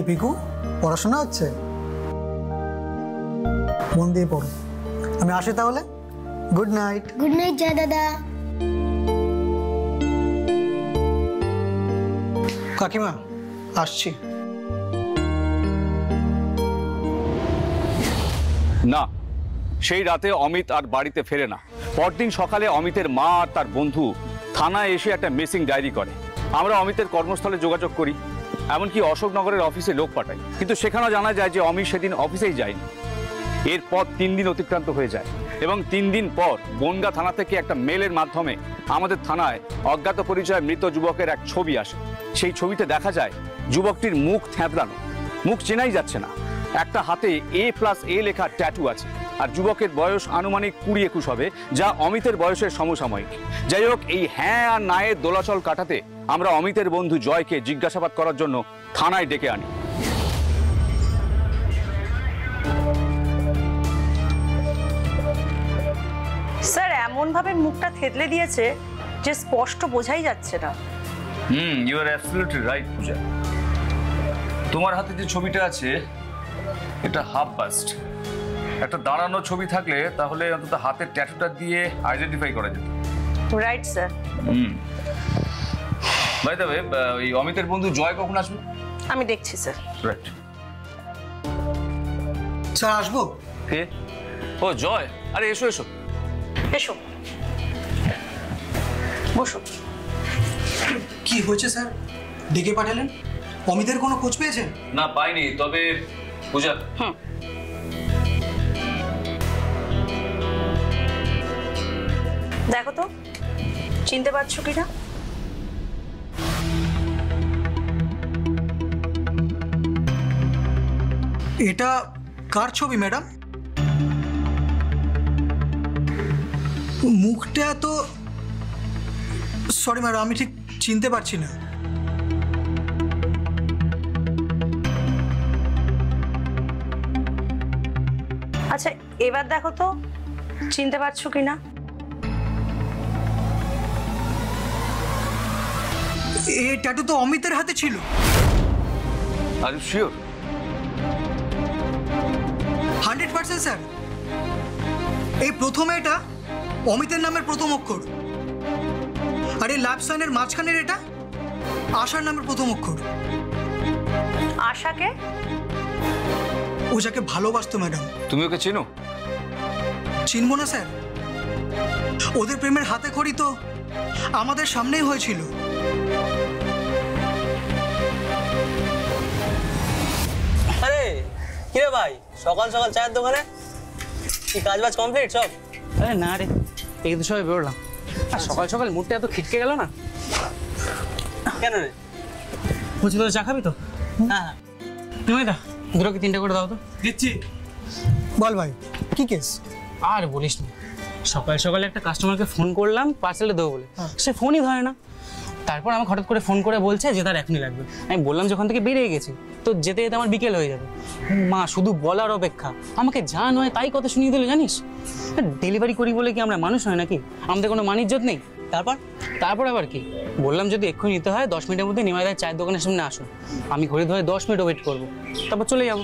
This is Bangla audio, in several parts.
পিকু পড়াশোনা হচ্ছে? মন দিয়ে পড়ো। আমি আসি তাহলে। Good night. গুড নাইট জয় দাদা। কাকিমা আসছি। না, সেই রাতে অমিত আর বাড়িতে ফেরে না। পরদিন সকালে অমিতের মা আর তার বন্ধু থানায় এসে একটা মিসিং ডায়েরি করে। আমরা অমিতের কর্মস্থলে যোগাযোগ করি, এমনকি অশোকনগরের অফিসে লোক পাঠাই, কিন্তু সেখানেও জানা যায় যে অমিত সেদিন অফিসেই যায়নি। এরপর 3 দিন অতিক্রান্ত হয়ে যায় এবং 3 দিন পর বনগাঁ থানা থেকে একটা মেলের মাধ্যমে আমাদের থানায় অজ্ঞাত পরিচয় মৃত যুবকের এক ছবি আসে। সেই ছবিতে দেখা যায় যুবকটির মুখ থ্যাবড়ানো, মুখ চেনাই যাচ্ছে না। একটা হাতে A+A লেখা ট্যাটু আছে, আর যুবকের বয়স আনুমানিক 20-21 হবে, যা অমিতের বয়সের সমসাময়িক। যাই হোক, এই হ্যাঁ আর নায়ের দোলাচল কাটাতে আমরা অমিতের বন্ধু জয়কে জিজ্ঞাসাবাদ করার জন্য থানায় ডেকে আনি। স্যার, এমন ভাবে মুখটা থেতলে দিয়েছে যে স্পষ্ট বোঝাই যাচ্ছে না। ইউ আর অ্যাবসলিউটলি রাইট পূজা। তোমার হাতে যে ছবিটা আছে এটা হাফ বাস্ট। একটা দাঁড়ানো ছবি থাকলে তাহলে অন্তত হাতের ট্যাটুটা দিয়ে আইডেন্টিফাই করা যেত। Right sir. By the way, ওই অমিতের বন্ধু জয় কখন আসবে? আমি দেখছি স্যার। রাইট। স্যার আসবো? কে? ও জয়, আরে এসো এসো এসো, বসো। কি হয়েছে স্যার, ডেকে পাঠালেন? অমিতের কোনো খোঁজ পেয়েছেন? না, পাইনি, তবে পূজা দেখো তো চিনতে পারছো কিনা। এটা কার ছবি ম্যাডাম? মুখটা তো, সরি ম্যাডাম, আমি ঠিক চিনতে পারছি না। আচ্ছা, এবার দেখো তো চিনতে পারছো কিনা। এই ট্যাটু তো অমিতের হাতে ছিল। Are you sure? 100% স্যার। এই প্রথমে এটা অমিতের নামের প্রথম অক্ষর, আর এই লাভ সাইনের মাঝখানের এটা আশার নামের প্রথম অক্ষর। আশাকে? ও যাকে ভালোবাসতো ম্যাডাম। তুমি ওকে চেনো? চিনবো না স্যার, ওদের প্রেমের হাতে খড়ি তো আমাদের সামনেই হয়েছিল। আরে কিরে ভাই, সকাল সকাল চায়ের দোকানে? কি কাজ বাজ কমপ্লিট সব? আরে না রে, এই তো সবাই বেরোলাম। আর সকাল সকাল মুডটা এত খিটকে গেল না। কেন রে? বলছি তো চা খাবি তো? হ্যাঁ হ্যাঁ, তুমি দা দুটো কি 3টে করে দাও তো। দিচ্ছি। বল ভাই, কি কেস? আর বলিস না, সকাল সকালে একটা কাস্টমারকে ফোন করলাম পার্সেলটা দেবো বলে, সে ফোনই ধরে না। তারপর আমাকে হঠাৎ করে ফোন করে বলছে যে তার এখনই লাগবে। আমি বললাম যখন থেকে বেরিয়ে গেছি, তো যেতে যেতে আমার বিকেল হয়ে যাবে। মা শুধু বলার অপেক্ষা, আমাকে যা নয় তাই কথা শুনিয়ে দিল জানিস। ডেলিভারি করি বলে কি আমরা মানুষ হয় নাকি? আমাদের কোনো মানিজ্যত নেই। তারপর আবার কি বললাম, যদি এক্ষুনি নিতে হয় 10 মিনিটের মধ্যে নিমাইদার চায়ের দোকানের সামনে আসুন। আমি ঘড়ি ধরে 10 মিনিট ওয়েট করবো, তারপর চলে যাবো।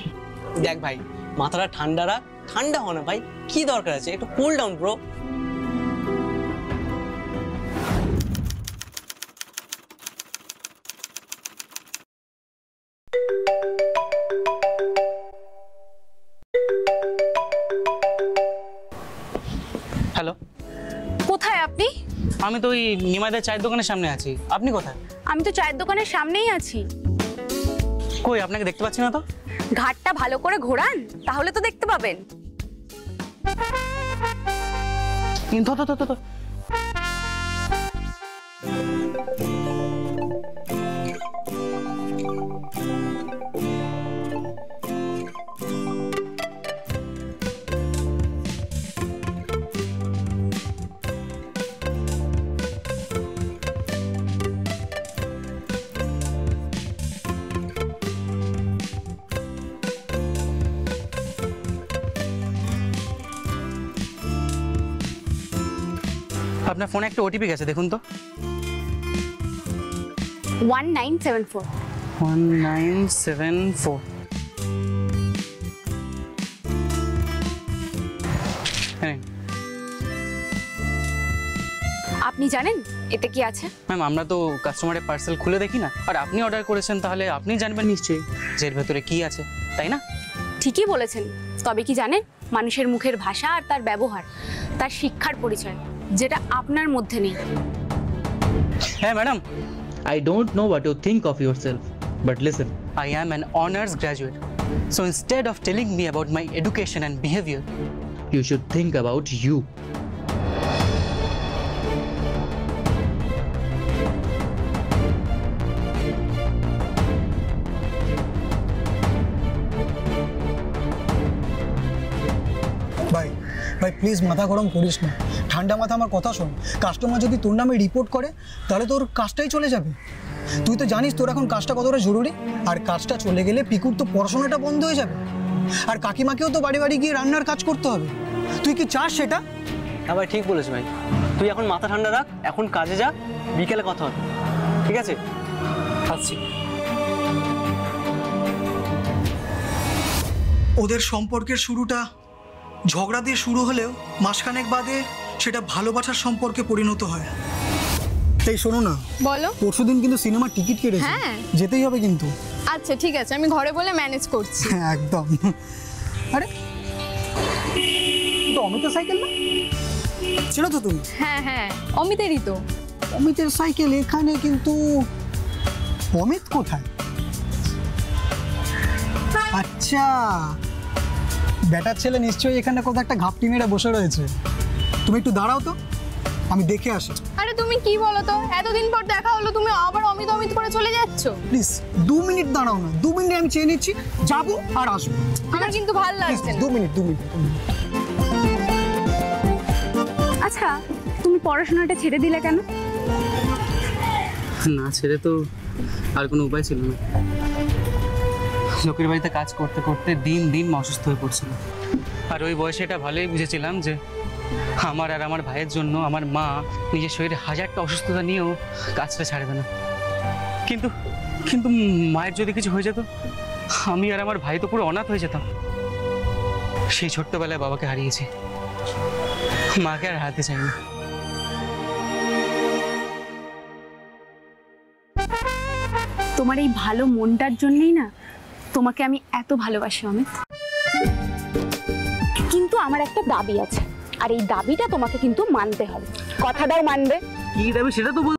দেখ ভাই, মাথাটা ঠান্ডা হও না ভাই, কি দরকার আছে, একটু কুল ডাউন ব্রো। হ্যালো, কোথায় আপনি? আমি তো ওই নিমাইদার চায়ের দোকানের সামনে আছি। আপনি কোথায়? আমি তো চায়ের দোকানের সামনেই আছি। কই আপনাকে দেখতে পাচ্ছি না তো। ঘাটটা ভালো করে ঘোরান, তাহলে তো দেখতে পাবেন। তো আপনার ফোনে একটা ওটিপি গেছে, দেখুন তো। 1974। 1974। হ্যাঁ আপনি জানেন এতে কি আছে? ম্যাম, আমরা তো কাস্টমারের পার্সেল খুলে দেখি না, আর আপনি অর্ডার করেছেন তাহলে আপনি জানবেন নিশ্চয়ই যে এর ভেতরে কি আছে, তাই না? ঠিকই বলেছেন, তবে কি জানেন মানুষের মুখের ভাষা আর তার ব্যবহার তার শিক্ষার পরিচয়, যেটা আপনার মধ্যে নেই। হ্যাঁ madam, I don't know what you think of yourself, but listen. I am an honors graduate. So instead of telling me about my education and behavior, You should think about you. ভাই ভাই প্লিজ মাথা গরম করিস না, ঠান্ডা মাথা আমার কথা শোন। কাস্টমার যদি তোর নামে রিপোর্ট করে তাহলে তোর কাজটাই চলে যাবে। তুই তো জানিস তোর এখন কাজটা কতটা জরুরি, আর কাজটা চলে গেলে পিকুর তো পড়াশোনাটা বন্ধ হয়ে যাবে, আর কাকিমাকেও তো বাড়ি বাড়ি গিয়ে রান্নার কাজ করতে হবে। তুই কি চাস সেটা? হ্যাঁ ভাই, ঠিক বলেছ ভাই। তুই এখন মাথা ঠান্ডা রাখ, এখন কাজে যা, বিকেলে কথা হবে, ঠিক আছে? আসছি। ওদের সম্পর্কের শুরুটা ঝগড়া দিয়ে শুরু হলেও মাসখানেক বাদে সেটা ভালোবাসার সম্পর্কে পরিণত হয়। এই শোনো না, বলো। পরশুদিন কিন্তু সিনেমার টিকিট কেটেছে, হ্যাঁ। যেতেই হবে কিন্তু। আচ্ছা ঠিক আছে, আমি ঘরে বলে ম্যানেজ করছি। হ্যাঁ একদম। আরে তো অমিতের সাইকেল না, ছিল তো তুমি? হ্যাঁ হ্যাঁ, অমিতেরই তো। অমিতের সাইকেল এখানে, কিন্তু অমিত কোথায়? আচ্ছা, ব্যাটার ছেলে নিশ্চয়ই এখানে কোথাও একটা ঘাপটি মেরে বসে রয়েছে। তুমি একটু দাঁড়াও তো, আমি দেখে আসি। আরে তুমি কি বলো তো, এতদিন পর দেখা হলো, তুমি আবার অমিত অমিত করে চলে যাচ্ছ। প্লিজ 2 মিনিট দাঁড়াও না, 2 মিনিট আমি চেয়ে নিচ্ছি, যাবো আর আসবো। আমার কিন্তু ভালো লাগছে না। 2 মিনিট। আচ্ছা, তুমি পড়াশোনাটা ছেড়ে দিলে কেন? না ছেড়ে তো আর কোনো উপায় ছিল না। লোকের বাড়িতে কাজ করতে করতে দিন দিন অসুস্থ হয়ে পড়ছিল, আর ওই বয়সে এটা ভালোই বুঝেছিলাম যে আমার আর আমার ভাইয়ের জন্য আমার মা নিজের শরীরে হাজারটা অসুস্থতা নিয়েও কাজটা ছাড়বে না। কিন্তু কিন্তু মায়ের যদি কিছু হয়ে যেত, আমি আর আমার ভাই তো পুরো অনাথ হয়ে যেতাম। সেই ছোট্টবেলায় বাবাকে হারিয়েছি, মাকে আর হারাতে চাইনি। তোমার এই ভালো মনটার জন্যই না তোমাকে আমি এত ভালোবাসি অমিত। কিন্তু আমার একটা দাবি আছে, আর এই দাবিটা তোমাকে কিন্তু মানতে হবে। কথা দাও মানবে? কি দাবি সেটা তো বল।